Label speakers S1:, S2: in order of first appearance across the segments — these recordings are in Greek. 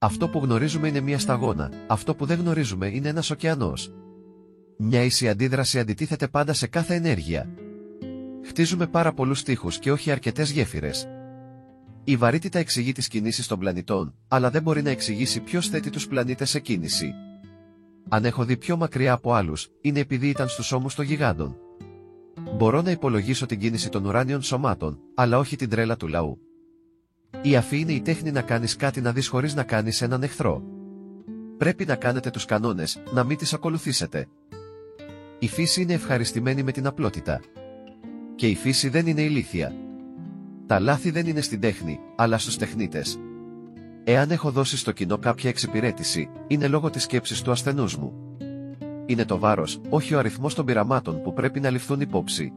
S1: Αυτό που γνωρίζουμε είναι μια σταγόνα, αυτό που δεν γνωρίζουμε είναι ένας ωκεανός. Μια ίση αντίδραση αντιτίθεται πάντα σε κάθε ενέργεια. Χτίζουμε πάρα πολλούς τοίχους και όχι αρκετές γέφυρες. Η βαρύτητα εξηγεί τις κινήσεις των πλανητών, αλλά δεν μπορεί να εξηγήσει ποιος θέτει τους πλανήτες σε κίνηση. Αν έχω δει πιο μακριά από άλλους, είναι επειδή ήταν στους ώμους των γιγάντων. Μπορώ να υπολογίσω την κίνηση των ουράνιων σωμάτων, αλλά όχι την τρέλα του λαού. Η αφή είναι η τέχνη να κάνεις κάτι να δεις χωρίς να κάνεις έναν εχθρό. Πρέπει να κάνετε τους κανόνες, να μην τις ακολουθήσετε. Η φύση είναι ευχαριστημένη με την απλότητα. Και η φύση δεν είναι ηλίθια. Τα λάθη δεν είναι στην τέχνη, αλλά στους τεχνίτες. Εάν έχω δώσει στο κοινό κάποια εξυπηρέτηση, είναι λόγω της σκέψης του ασθενούς μου. Είναι το βάρος, όχι ο αριθμός των πειραμάτων που πρέπει να ληφθούν υπόψη.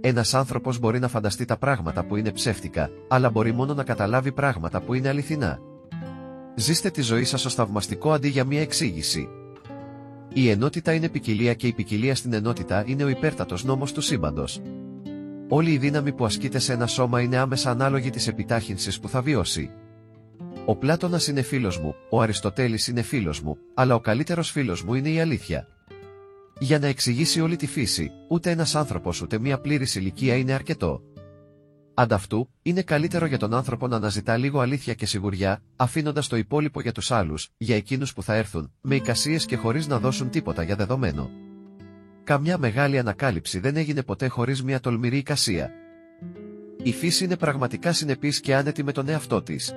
S1: Ένας άνθρωπος μπορεί να φανταστεί τα πράγματα που είναι ψεύτικα, αλλά μπορεί μόνο να καταλάβει πράγματα που είναι αληθινά. Ζήστε τη ζωή σας ως θαυμαστικό αντί για μια εξήγηση. Η ενότητα είναι ποικιλία και η ποικιλία στην ενότητα είναι ο υπέρτατος νόμος του σύμπαντος. Όλη η δύναμη που ασκείται σε ένα σώμα είναι άμεσα ανάλογη της επιτάχυνσης που θα βιώσει. Ο Πλάτωνας είναι φίλος μου, ο Αριστοτέλης είναι φίλος μου, αλλά ο καλύτερος φίλος μου είναι η αλήθεια. Για να εξηγήσει όλη τη φύση, ούτε ένας άνθρωπος ούτε μια πλήρης ηλικία είναι αρκετό. Ανταυτού, είναι καλύτερο για τον άνθρωπο να αναζητά λίγο αλήθεια και σιγουριά, αφήνοντας το υπόλοιπο για τους άλλους, για εκείνους που θα έρθουν, με εικασίες και χωρίς να δώσουν τίποτα για δεδομένο. Καμιά μεγάλη ανακάλυψη δεν έγινε ποτέ χωρίς μια τολμηρή εικασία. Η φύση είναι πραγματικά συνεπής και άνετη με τον εαυτό της.